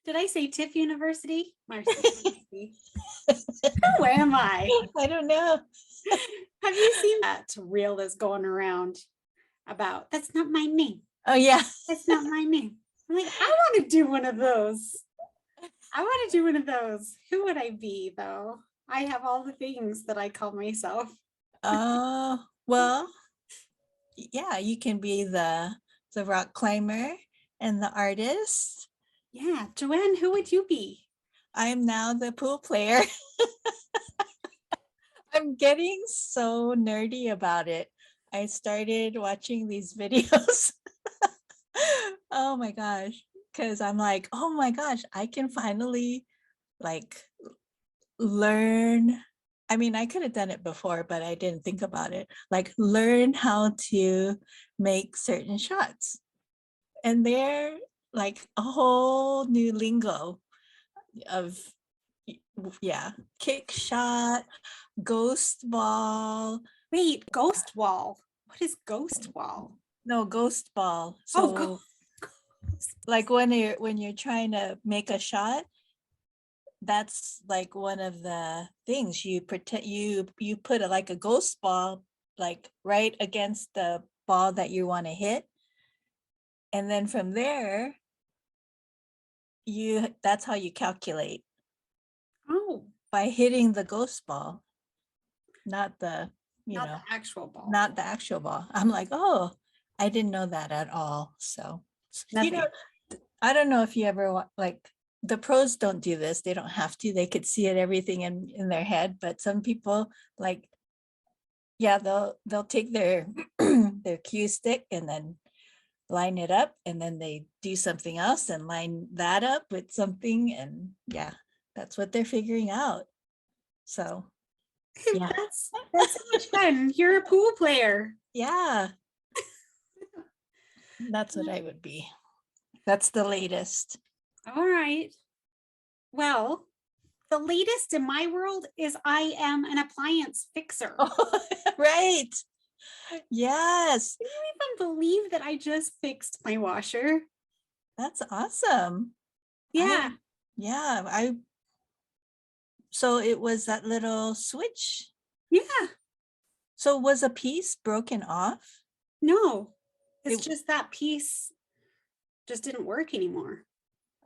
Did I say TIFF University? Marcy University. Where am I? I don't know. Have you seen that reel that's going around about that's not my name? Oh yeah. That's not my name. I'm like, I want to do one of those. I want to do one of those. Who would I be though? I have all the things that I call myself. Oh, well, yeah, you can be the rock climber and the artist. Yeah, Joanne, who would you be? I am now the pool player. I'm getting so nerdy about it. I started watching these videos. Oh my gosh. Because I'm like, oh my gosh, I can finally like learn. I mean, I could have done it before, but I didn't think about it. Like learn how to make certain shots. And they're like a whole new lingo of, yeah, kick shot, ghost ball. Wait, ghost wall. What is ghost wall? No, ghost ball. Oh, So ghost. like when you're trying to make a shot, that's like one of the things you pretend you put like a ghost ball like right against the ball that you want to hit, and then from there that's how you calculate, Oh, by hitting the ghost ball, not the you not know the actual ball. not the actual ball. I'm like, oh, I didn't know that at all. So Nothing. I don't know if you ever like, the pros don't do this. They don't have to. They could see it everything in their head. But some people like, yeah, they'll take their their cue stick and then line it up, and then they do something else and line that up with something, and yeah, that's what they're figuring out. So yeah, That's so much fun. You're a pool player. yeah, that's what I would be. That's the latest. All right. Well, the latest in my world is I am an appliance fixer. Oh, right. Yes, Can you even believe that I just fixed my washer? that's awesome. Yeah. Yeah, so it was that little switch. Yeah. So was a piece broken off? No, it's It, just that piece just didn't work anymore.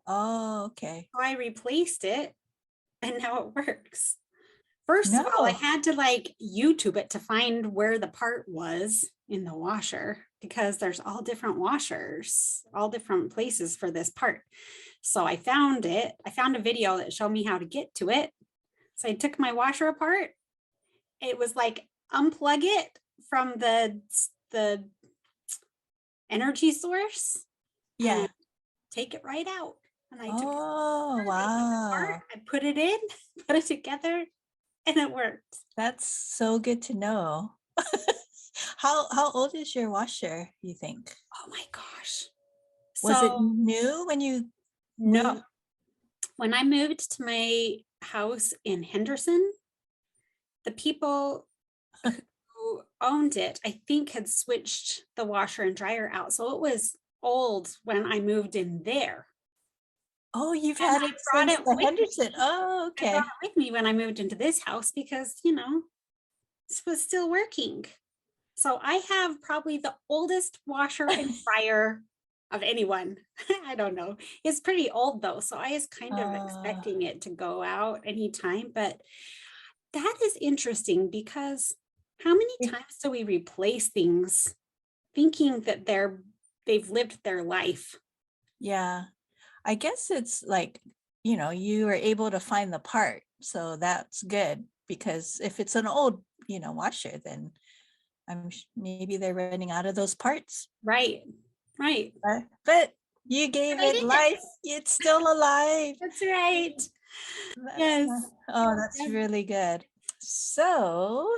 oh, okay. So I replaced it and now it works. First of all, I No. had to like YouTube it to find where the part was in the washer because there's all different washers, all different places for this part. So I found it. I found a video that showed me how to get to it. So I took my washer apart. It was like unplug it from the energy source. Yeah. And take it right out. And I took it Oh, apart, I took it apart, wow. I put it in, put it together, and it worked. That's so good to know. How old is your washer, you think? Oh my gosh. Was it So new when you no, moved? when I moved to my house in Henderson, the people who owned it, I think, had switched the washer and dryer out. So it was old when I moved in there. Oh, you've And had I it brought since it the with Henderson. me. Oh, I brought okay. it with me when I moved into this house because, this was still working. So I have probably the oldest washer and dryer of anyone. I don't know. It's pretty old though. So I was kind of Uh, expecting it to go out anytime. But that is interesting because how many times do we replace things thinking that they've lived their life? yeah. I guess it's like, you were able to find the part. So that's good, because if it's an old, washer, then maybe they're running out of those parts. Right. Right. But you gave I it did it. life. It's still alive. That's right. That's Yes. not, oh, that's Yes. really good. So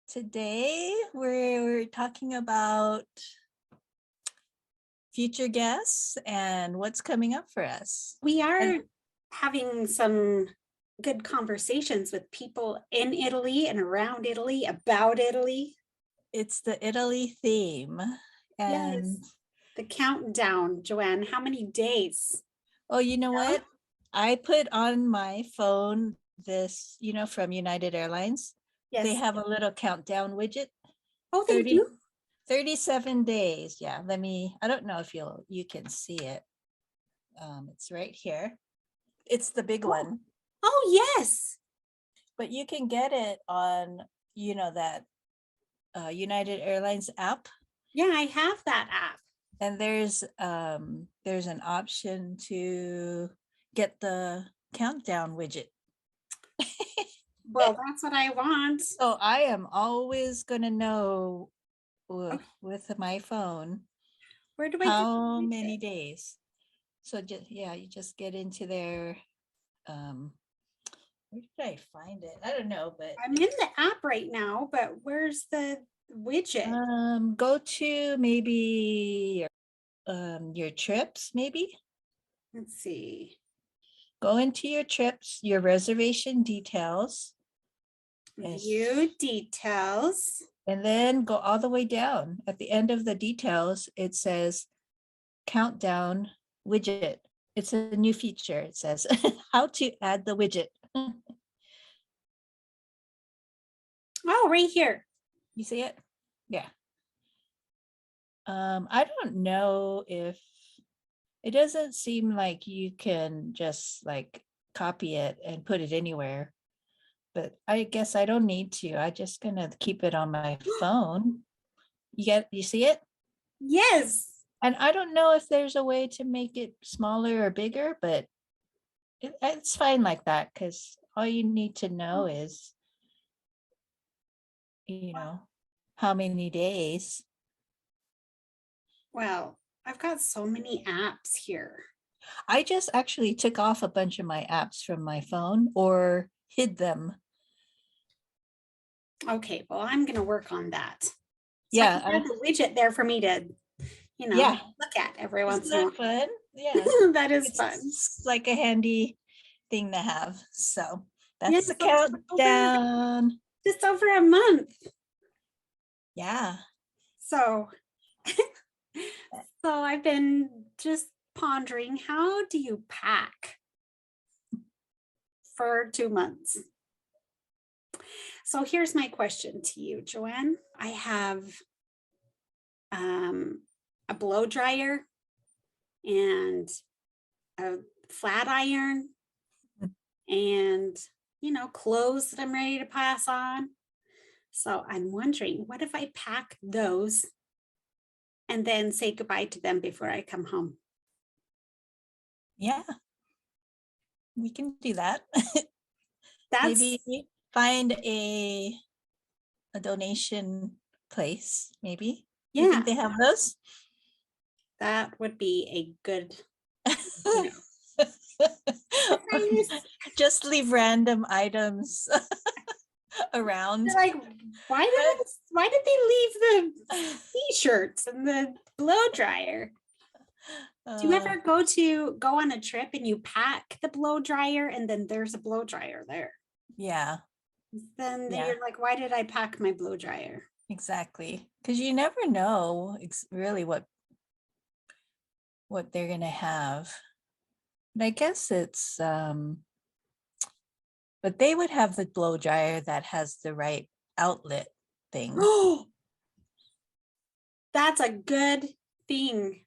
today we're talking about future guests and what's coming up for us. We And are having some good conversations with people in Italy and around Italy about Italy. it's the Italy theme. Yes. And The countdown, Joanne, how many days? Oh, you know No? what? I put on my phone this, from United Airlines. They Yes. have a little countdown widget. Oh, they 30, do? 37 days. Yeah, I don't know if you can see it. It's right here. It's the big Oh, one, oh, yes. but you can get it on, that United Airlines app. Yeah, I have that app. And there's an option to get the countdown widget. Well, that's what I want. So I am always gonna know Okay, with my phone where do I get the how many widget? days. So just you just get into their where did I find it? I don't know, but I'm in the app right now, but where's the widget? go to maybe your trips, maybe. Let's see. Go into your trips, your reservation details, and View details. then go all the way down. At the end of the details, it says countdown widget. It's a new feature. It says how to add the widget. Oh, right here. You see it? Yeah. I don't know if it doesn't seem like you can just like copy it and put it anywhere, but I guess I don't need to. I just gonna keep it on my phone. You see it? Yes. And I don't know if there's a way to make it smaller or bigger, but it's fine like that because all you need to know is, you know, how many days. Well, I've got so many apps here. I just actually took off a bunch of my apps from my phone or hid them. Okay, well, I'm going to work on that. So I Yeah, can have the widget there for me to, yeah. look at every Isn't once in a that fun? Yeah. while. That is fun. It's like a handy thing to have. So Yeah, that's the so countdown. just over a month. Yeah. So, so I've been just pondering, how do you pack for 2 months? So here's my question to you, Joanne. I have a blow dryer and a flat iron and, clothes that I'm ready to pass on. So I'm wondering, what if I pack those and then say goodbye to them before I come home? Yeah. We can do that. That's, Maybe find a donation place, maybe. You yeah, think they have those? that would be a good, you know. Just leave random items around. Like, why did they leave the t-shirts and the blow dryer? Do you ever go on a trip and you pack the blow dryer and then there's a blow dryer there? Yeah, Then yeah, you're like, why did I pack my blow dryer? exactly. Because you never know really what they're gonna have. And I guess it's but they would have the blow dryer that has the right outlet thing. Oh, that's a good thing.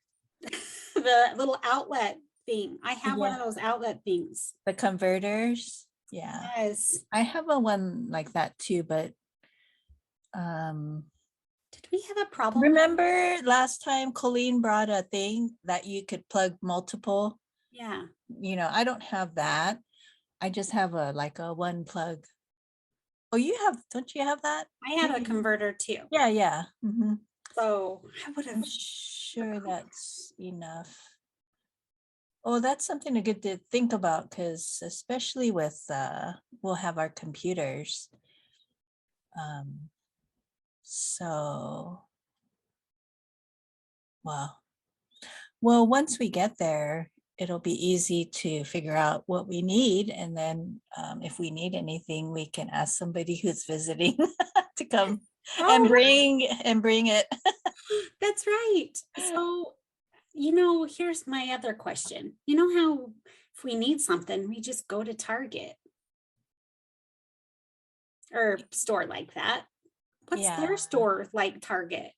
The little outlet thing. I have one Yeah, of those outlet things. the converters. Yeah, Yes. I have a one like that too, but um Did we have a problem? remember last time Colleen brought a thing that you could plug multiple? Yeah. I don't have that. I just have a like a one plug. Oh, don't you have that? I had a Maybe. converter too. Yeah, yeah. So I would I'm have. sure that's enough. Oh, that's something to good to think about because especially with we'll have our computers. Um, so well, once we get there, it'll be easy to figure out what we need, and then if we need anything, we can ask somebody who's visiting to come and Oh, bring it. that's right. So Here's my other question. You know how if we need something, we just go to Target or store like that. What's Yeah, their store like Target?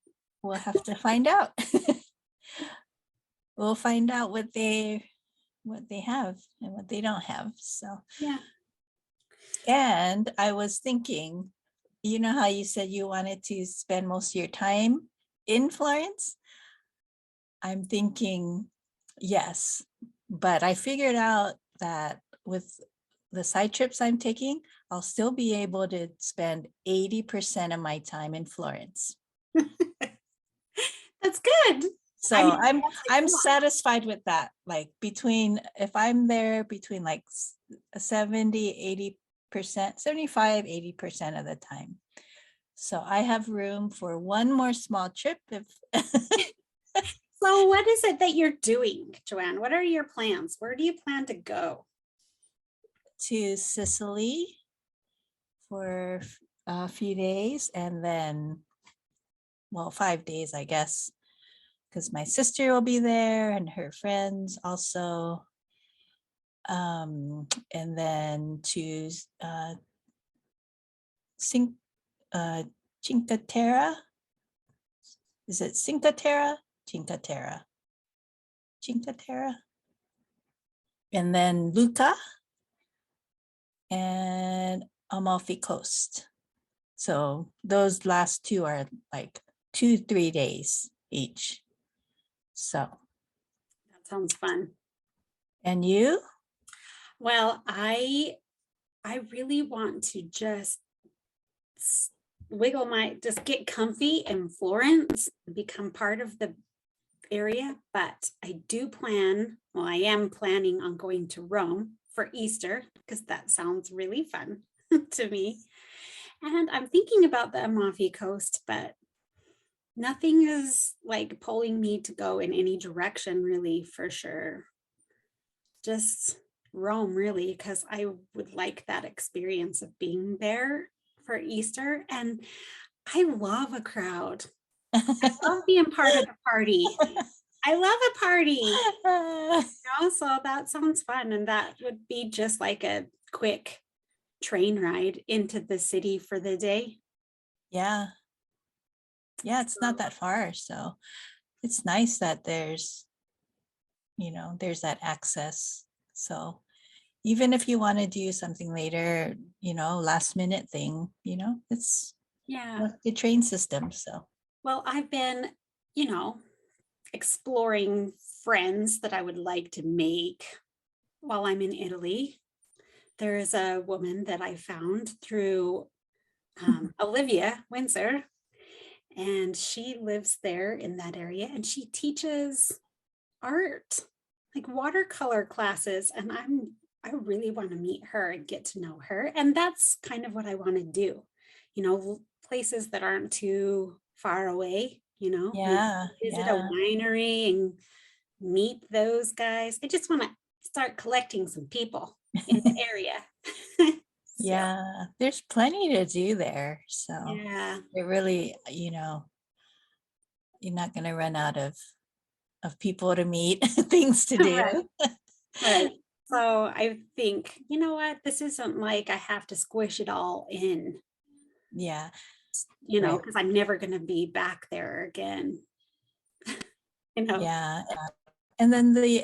we'll have to find out. We'll find out what they have and what they don't have. So, Yeah. and I was thinking, you know how you said you wanted to spend most of your time in Florence? I'm thinking, yes, but I figured out that with the side trips I'm taking, I'll still be able to spend 80% of my time in Florence. That's good. So I mean, I'm satisfied with that. Like if I'm there between like 70, 80%, 75, 80% of the time. So I have room for one more small trip if so what is it that you're doing, Joanne? What are your plans? Where do you plan to go? to Sicily for a few days and then, well, 5 days, I guess, because my sister will be there and her friends also. And then to Cin- Cinque Terre. Is it Cinque Terre? Cinque Terre. Cinque Terre. And then Lucca and Amalfi Coast. So those last two are like 2-3 days each. So, That sounds fun. and you? Well, I really want to just just get comfy in Florence, become part of the area, but I am planning on going to Rome for Easter because that sounds really fun to me. And I'm thinking about the Amalfi Coast, but nothing is like pulling me to go in any direction really for sure. Just Rome really, because I would like that experience of being there for Easter. And I love a crowd. I love being part of the party. I love a party. So that sounds fun. And that would be just like a quick train ride into the city for the day. Yeah. Yeah, it's not that far. So it's nice that there's that access. So even if you want to do something later, last minute thing, it's Yeah. the train system. So Well, I've been, you know, exploring friends that I would like to make while I'm in Italy. There is a woman that I found through Olivia Windsor, and she lives there in that area and she teaches art, like watercolor classes. And I really want to meet her and get to know her. And that's kind of what I want to do, places that aren't too far away, maybe yeah, visit a yeah. winery and meet those guys. I just want to start collecting some people in the area. So, Yeah, there's plenty to do there. So yeah. it really, you're not going to run out of people to meet, things to do. Right. Right. So I think, you know what, this isn't like I have to squish it all in, Yeah, right. because I'm never going to be back there again. Yeah. And then the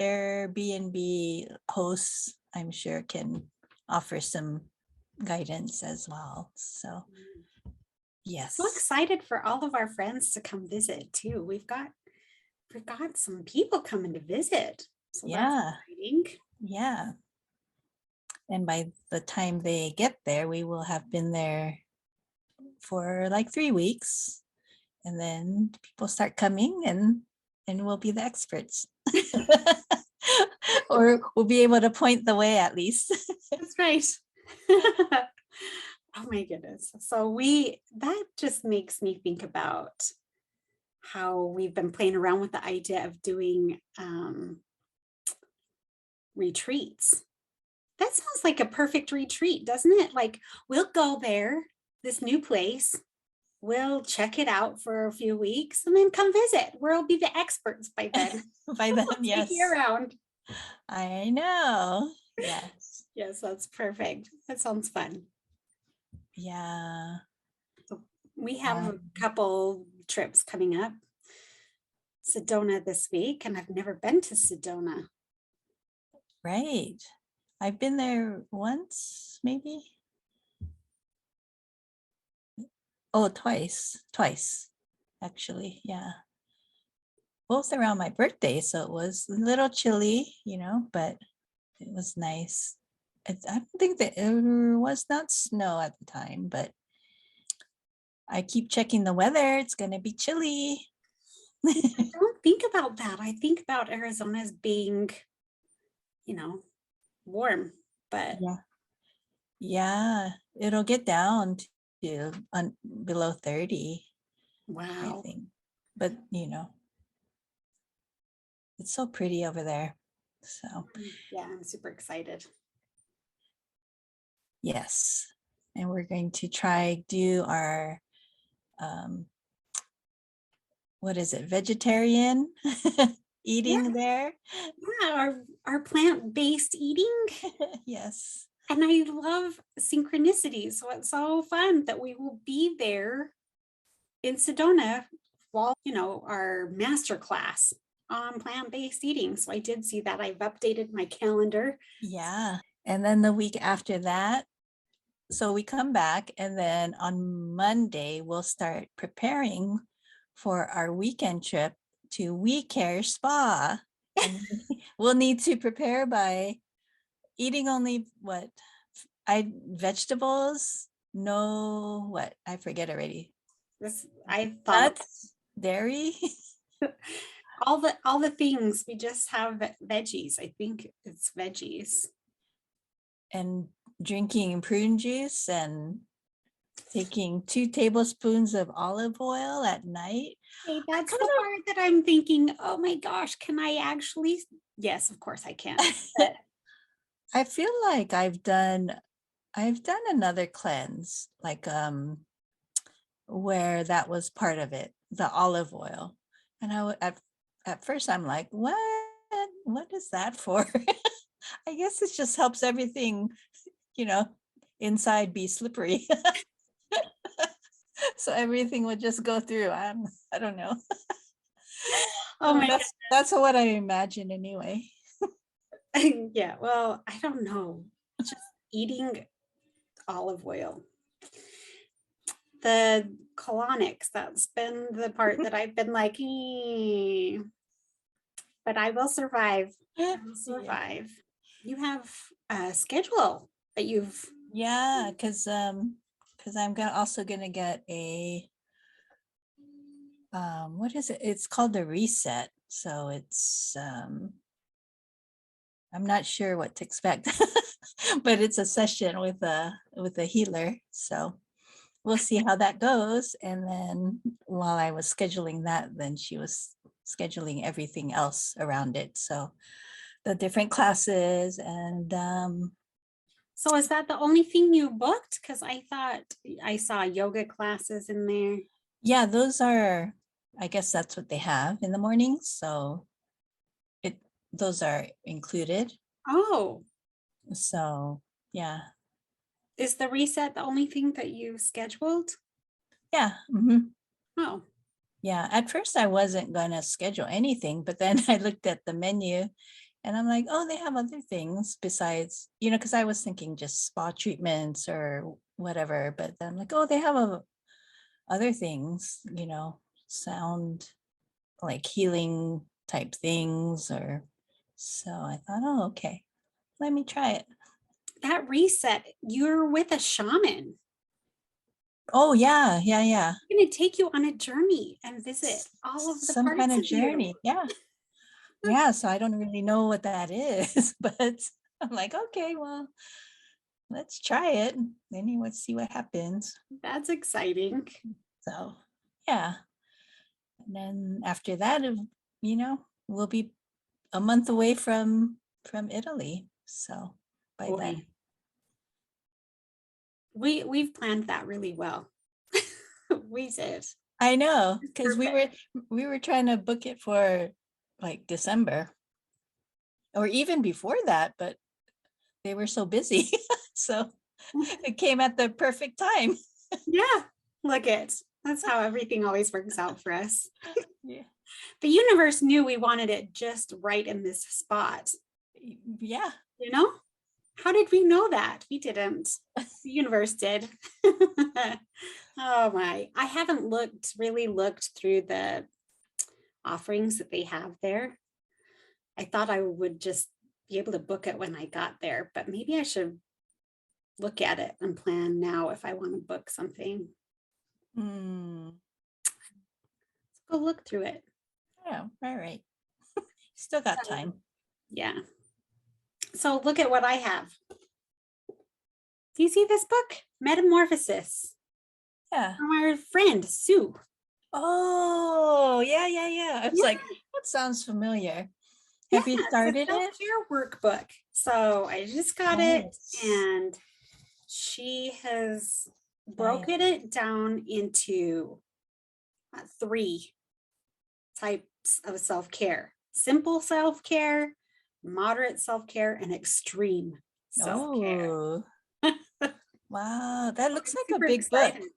Airbnb hosts, I'm sure, can offer some guidance as well. So So yes. excited for all of our friends to come visit too. We've got some people coming to visit. So that's Yeah. exciting. Yeah. And by the time they get there, we will have been there for like 3 weeks. And then people start coming and we'll be the experts. Or we'll be able to point the way at least. That's right. Oh my goodness. So that just makes me think about how we've been playing around with the idea of doing retreats. That sounds like a perfect retreat, doesn't it? Like we'll go there, this new place, we'll check it out for a few weeks and then come visit. We'll be the experts by then. By then, We'll take yes. you around. I know. Yes. Yes, that's perfect. That sounds fun. Yeah. We have a couple trips coming up. Sedona this week, and I've never been to Sedona. Right. I've been there once, maybe. Oh, twice, actually. Yeah. Both around my birthday. So it was a little chilly, but it was nice. I don't think that it was not snow at the time, but I keep checking the weather. It's going to be chilly. I don't think about that. I think about Arizona as being, warm, but Yeah, it'll get down to below 30, I wow. think. But, it's so pretty over there. So, Yeah, I'm super excited. yes. And we're going to try do our, what is it, vegetarian eating there. Yeah, our plant-based eating. Yes. And I love synchronicities. So it's so fun that we will be there in Sedona while, our master class on plant-based eating. So I did see that. I've updated my calendar. Yeah. And then the week after that, so we come back, and then on Monday, we'll start preparing for our weekend trip to We Care Spa. And we'll need to prepare by eating only vegetables, no, what, I forget already. I thought Nuts, dairy. all the things. We just have veggies. I think it's veggies. And drinking prune juice and taking 2 tablespoons of olive oil at night. Hey, that's the part that I'm thinking, oh my gosh, can I actually? Yes, of course I can. But I feel like I've done another cleanse, like where that was part of it, the olive oil. And at first I'm like, what is that for? I guess it just helps everything, inside be slippery. So everything would just go through. I don't know. oh my that's what I imagine anyway. yeah, well, I don't know. Just eating olive oil. The colonics, that's been the part that I've been like, but I will survive. I will survive. You have a schedule that you've because I'm also gonna get a what is it? It's called the reset. So it's I'm not sure what to expect, but it's a session with a healer. So we'll see how that goes. And then while I was scheduling that, then she was scheduling everything else around it. So the different classes and so is that the only thing you booked? Because I thought I saw yoga classes in there. yeah, those are, I guess that's what they have in the mornings. So those are included. Oh, So yeah. is the reset the only thing that you scheduled? Yeah. Mm-hmm. Oh, Yeah. At first I wasn't gonna schedule anything, but then I looked at the menu and I'm like, oh, they have other things besides, because I was thinking just spa treatments or whatever. But then I'm like, oh, they have other things, sound like healing type things or so I thought, oh, okay, let me try it. that reset, you're with a shaman. Oh yeah. I'm going to take you on a journey and visit all of the Some parts kind of of journey. you. Yeah. So I don't really know what that is, but I'm like, okay, well, let's try it. Then let's see what happens. That's exciting. So yeah. And then after that, we'll be a month away from Italy. So by Boy, then. we've planned that really well. We did. I know, because Perfect. we were trying to book it for like December or even before that, but they were so busy. So it came at the perfect time. Yeah, look it. That's how everything always works out for us. Yeah. The universe knew we wanted it just right in this spot. Yeah. You know? How did we know that? We didn't. The universe did. Oh my. I haven't really looked through the offerings that they have there. I thought I would just be able to book it when I got there, but maybe I should look at it and plan now if I want to book something. Mm. Let's go look through it. Yeah. All right. Still got time. Yeah. So look at what I have. Do you see this book? Metamorphosis Yeah. from our friend Sue. Oh, yeah, yeah, yeah. I was Yeah, like, that sounds familiar. yeah, Have you it's a started it? self-care workbook. So I just got it, Nice. and she has Nice. broken it down into three types of self-care: simple self-care, moderate self-care, and extreme self-care. Oh, wow. That looks I'm like a super big book. excited.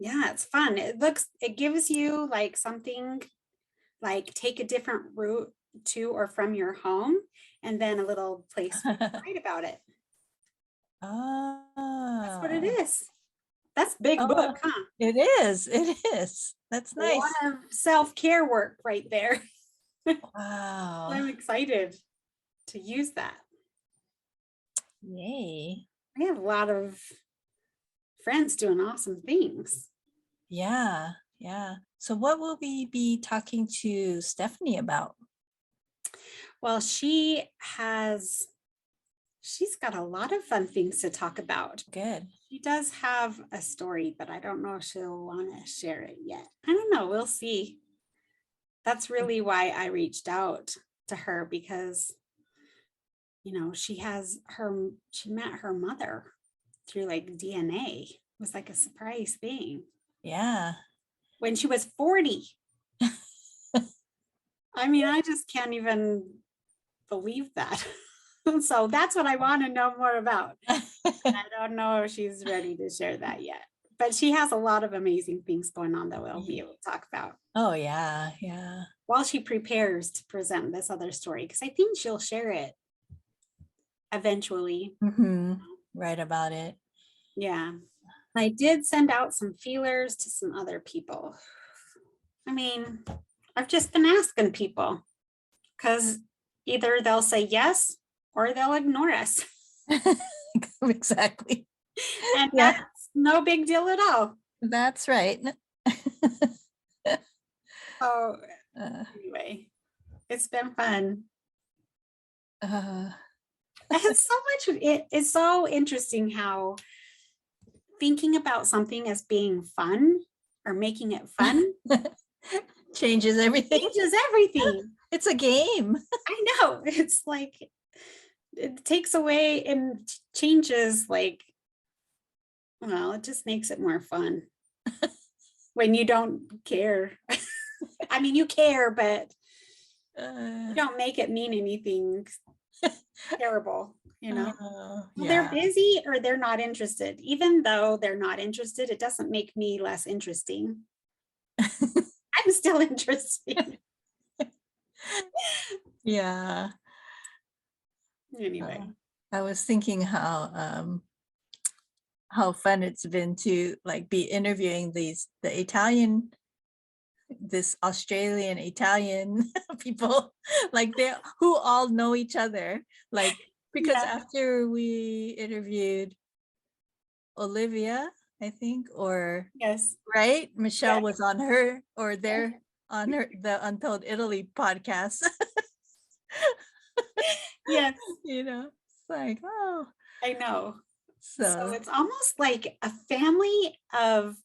Yeah, it's fun. It gives you like something like take a different route to or from your home, and then a little place where you can write about it. That's what it Ah, is. That's big oh, book, huh? it is. It is. That's A lot nice. of self-care work right there. Wow. I'm excited to use that. Yay. We have a lot of friends doing awesome things. Yeah. Yeah. So what will we be talking to Stephanie about? Well, she's got a lot of fun things to talk about. Good. She does have a story, but I don't know if she'll want to share it yet. I don't know. We'll see. That's really why I reached out to her, because she met her mother through like DNA. It was like a surprise thing Yeah. when she was 40. I mean, I just can't even believe that. So that's what I want to know more about. I don't know if she's ready to share that yet, but she has a lot of amazing things going on that we'll be able to talk about Oh, yeah. Yeah. while she prepares to present this other story, because I think she'll share it eventually. Mm-hmm. Right about it. Yeah. I did send out some feelers to some other people. I mean, I've just been asking people, because either they'll say yes or they'll ignore us. Exactly. And Yeah, that's no big deal at all. that's right. So Uh, anyway, it's been fun. uh, And so it's so interesting how thinking about something as being fun or making it fun changes everything. changes everything. It's a game. I know. It's like it takes away and changes, like, well, it just makes it more fun when you don't care. I mean, you care, but you don't make it mean anything terrible, Well, they're Yeah. busy or they're not interested. Even though they're not interested, it doesn't make me less interesting. I'm still interesting. Yeah. Anyway, I was thinking how fun it's been to like be interviewing this Australian Italian people, like they who all know each other, like because yeah, after we interviewed Olivia, I think, or yes, right, yeah, Michelle was on her or they're on her the Untold Italy podcast. yes, It's like, oh, I know. So so it's almost like a family of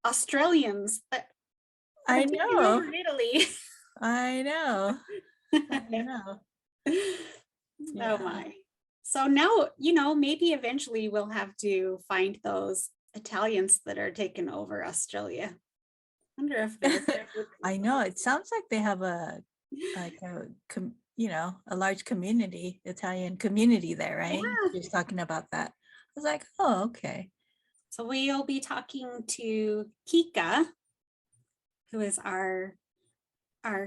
Australians that are I taking know, over Italy. I know, I know. Oh Yeah. my. So now, maybe eventually we'll have to find those Italians that are taking over Australia. Wonder if they're I know, it sounds like they have a a large community, Italian community there, right? Yeah. She was talking about that. I was like, oh, okay. So we'll be talking to Kika, who is our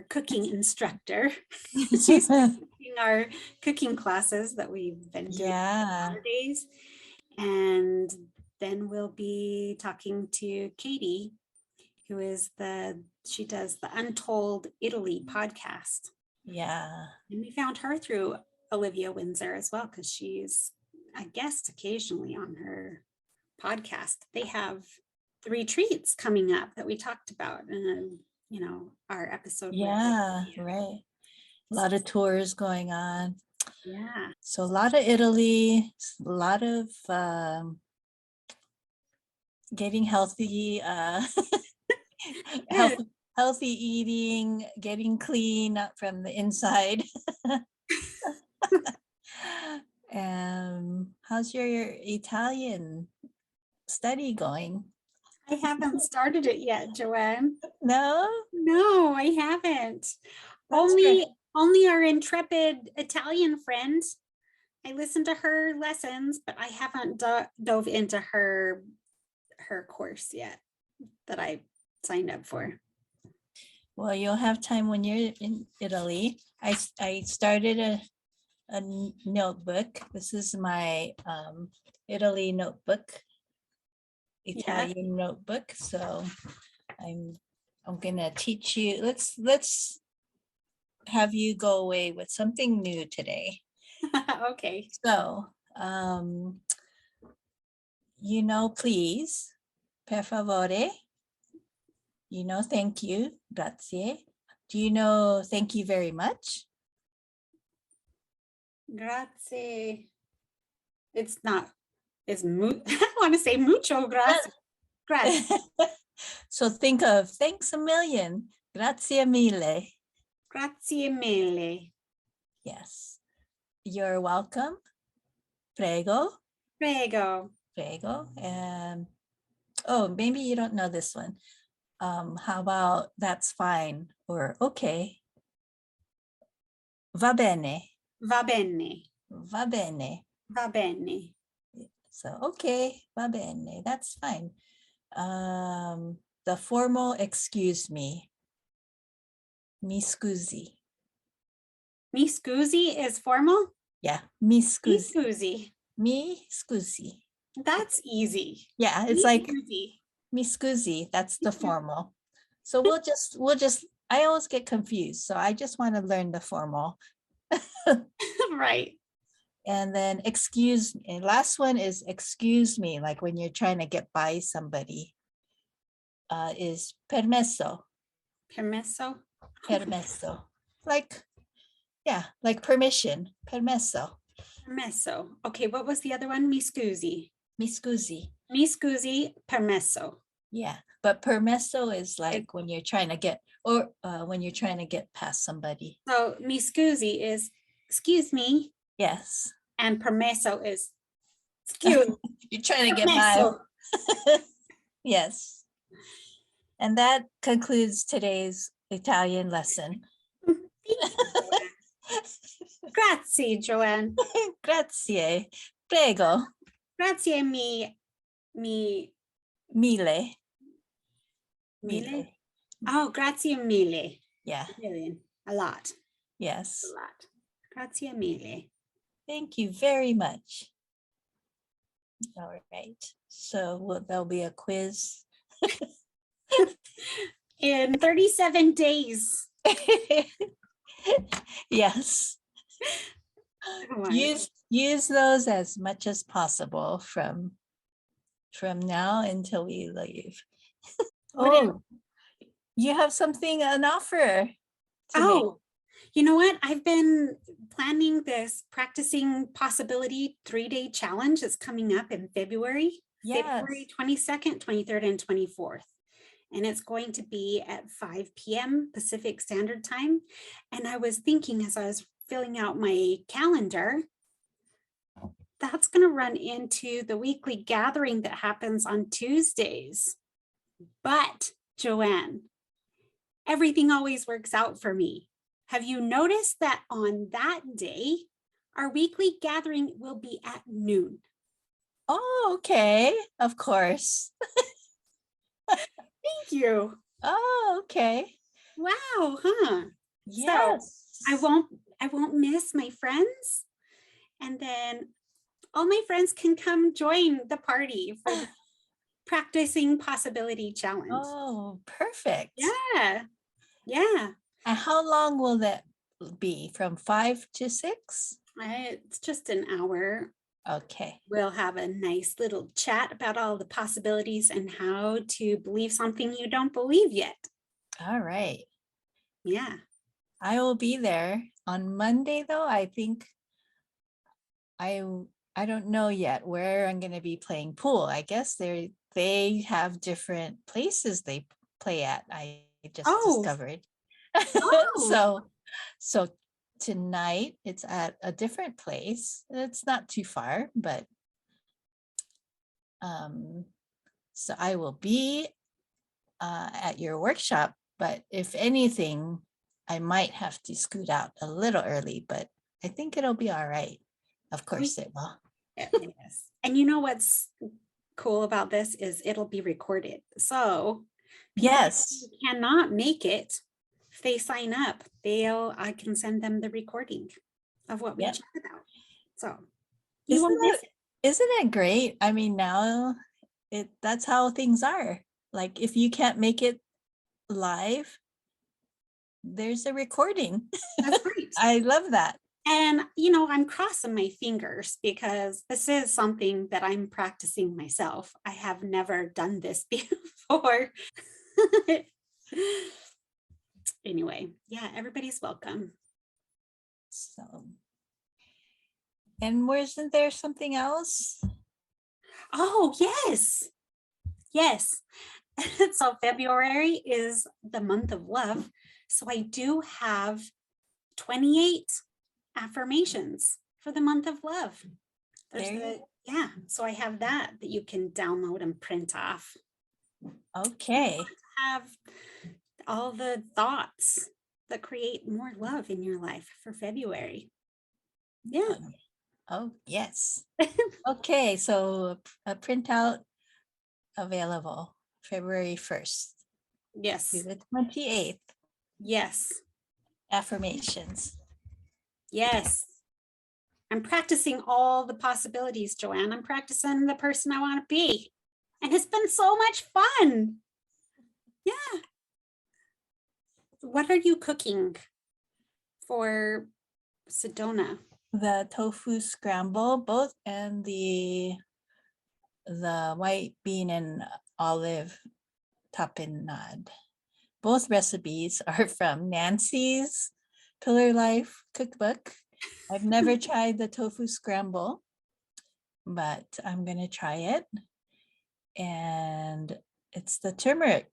cooking instructor. She's teaching our cooking classes that we've been doing Yeah. Saturdays. And then we'll be talking to Katie, who is she does the Untold Italy podcast. Yeah. And we found her through Olivia Windsor as well, because she's a guest occasionally on her podcast. They have the retreats coming up that we talked about in our episode. Yeah, right. A lot of tours going on. Yeah. So a lot of Italy, a lot of getting healthy, Good. healthy eating, getting clean from the inside. How's your Italian study going? I haven't started it yet, Joanne. No? No, I haven't. That's great. Only our intrepid Italian friend. I listened to her lessons, but I haven't dove into her course yet that I signed up for. Well, you'll have time when you're in Italy. I started a notebook. This is my Italy notebook, Italian notebook. So I'm gonna teach you. Let's have you go away with something new today. Okay. So please, per favore. Thank you, grazie. Do you know thank you very much? Grazie. It's not, I want to say mucho grazie. Grazie. So think of thanks a million. Grazie mille. Grazie mille. Yes. You're welcome. Prego. Prego. Prego. And maybe you don't know this one. How about that's fine or okay? Va bene. Va bene. Va bene. Va bene. So okay, va bene. That's fine. The formal excuse me. Mi scusi. Mi scusi is formal? Yeah, mi Mi scusi. scusi. Mi scusi. That's easy. Yeah, it's Mi like scusi. mi scusi. That's the formal. So we'll just. I always get confused, so I just want to learn the formal. Right. And then excuse me. Last one is excuse me, like when you're trying to get by somebody. Is permesso. Permesso. Permesso. Like permission. Permesso. Permesso. Okay, what was the other one? Mi scusi. Mi scusi. Mi scusi, permesso. Yeah, but permesso is like when you're trying to get when you're trying to get past somebody. So mi scusi is excuse me. Yes. And permesso is excuse. You're trying to get by. Yes. And that concludes today's Italian lesson. Grazie, Joanne. Grazie. Prego. Grazie Mille. Mille. Oh, grazie mille. Yeah. Million. A lot. Yes. A lot. Grazie mille. Thank you very much. All right. So there'll be a quiz. In 37 days. Yes. Use those as much as possible from now until we leave. You have an offer. Oh, you know what? I've been planning this practicing possibility 3-day challenge that's coming up in February. Yes. February 22nd, 23rd, and 24th. And it's going to be at 5 p.m. Pacific Standard Time. And I was thinking as I was filling out my calendar, that's going to run into the weekly gathering that happens on Tuesdays. But Joanne, everything always works out for me. Have you noticed that on that day, our weekly gathering will be at noon? Oh, okay. Of course. Thank you. Oh, okay. Wow, huh? So I Yes. won't I won't miss my friends. And then all my friends can come join the party for the practicing possibility challenge. Oh, perfect. Yeah. Yeah. And how long will that be? From 5 to 6? It's just an hour. Okay. We'll have a nice little chat about all the possibilities and how to believe something you don't believe yet. All right. Yeah. I will be there on Monday though. I think I I don't know yet where I'm going to be playing pool. I guess they have different places they play at. I just Oh, discovered. oh, So so tonight it's at a different place. It's not too far, but um so I will be at your workshop, but if anything, I might have to scoot out a little early, but I think it'll be all right. Of course it will. yes. And you know what's cool about this is it'll be recorded. So people who Yes. cannot make it, if they sign up, I can send them the recording of what we Yep. chat about. So you Isn't won't miss it it. isn't it great? I mean, now that's how things are. Like if you can't make it live, there's a recording. That's right. I love that. And, I'm crossing my fingers because this is something that I'm practicing myself. I have never done this before. Anyway, yeah, everybody's welcome. So, and wasn't there something else? Oh, yes. Yes. So February is the month of love. So I do have 28 affirmations for the month of love. Yeah. So I have that you can download and print off. Okay. Have all the thoughts that create more love in your life for February. Yeah. Oh, yes. Okay, so a printout available February 1st to Yes. the 28th. Yes. Affirmations. Yes. I'm practicing all the possibilities, Joanne. I'm practicing the person I want to be. And it's been so much fun. Yeah. What are you cooking for Sedona? The tofu scramble, both, and the white bean and olive tapenade. Both recipes are from Nancy's Pillar Life cookbook. I've never tried the tofu scramble, but I'm going to try it. And it's the turmeric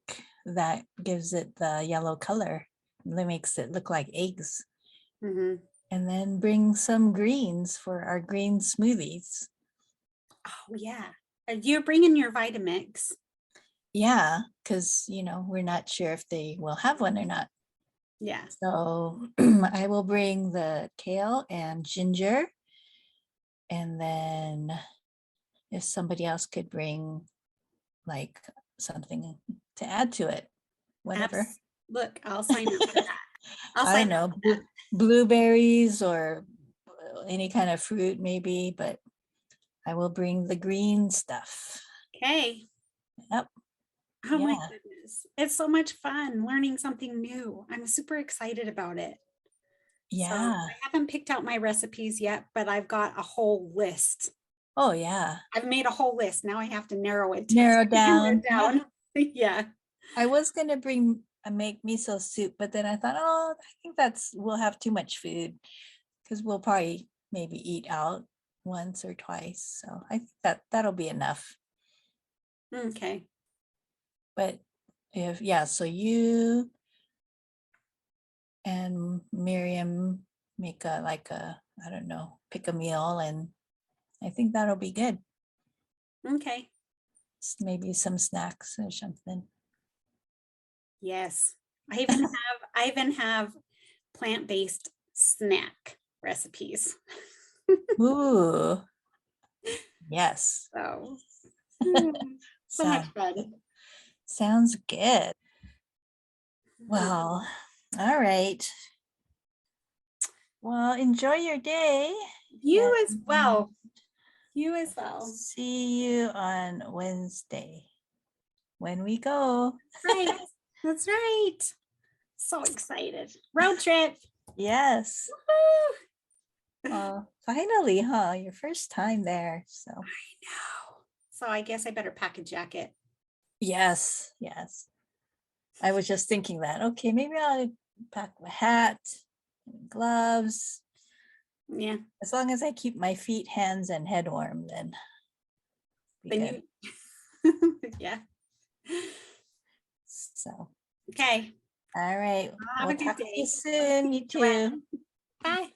that gives it the yellow color. That makes it look like eggs. Mm-hmm. And then bring some greens for our green smoothies. Oh, yeah. You're bringing your Vitamix. Yeah, because, we're not sure if they will have one or not. Yeah. So I will bring the kale and ginger. And then if somebody else could bring like something to add to it, whatever. Look, I'll sign up for that. I'll I don't sign up know, for that. blueberries or any kind of fruit maybe, but I will bring the green stuff. Okay. Yep. Oh my Yeah. goodness. It's so much fun learning something new. I'm super excited about it. So Yeah. I haven't picked out my recipes yet, but I've got a whole list. Oh yeah. I've made a whole list. Now I have to narrow it Narrow down. down. Yeah. I was gonna make miso soup, but then I thought, oh, I think we'll have too much food because we'll probably maybe eat out once or twice. So I think that'll be enough. Okay. But so you and Miriam make I don't know, pick a meal and I think that'll be good. Okay. Maybe some snacks or something. Yes. I even have plant-based snack recipes. Ooh, yes. So, so much fun. Sounds good. Well, all right. Well, enjoy your day. You as and well. You as well. See you on Wednesday when we go. Right. That's right. So excited. Road trip. Yes. Woo! Finally, huh? Your first time there. So I know. So I guess I better pack a jacket. yes, yes. I was just thinking that. Okay, maybe I'll pack my hat and gloves. Yeah. As long as I keep my feet, hands, and head warm, then be Then good. you yeah. So Okay. all right. Have We'll a good talk to you day. soon. You too. Bye.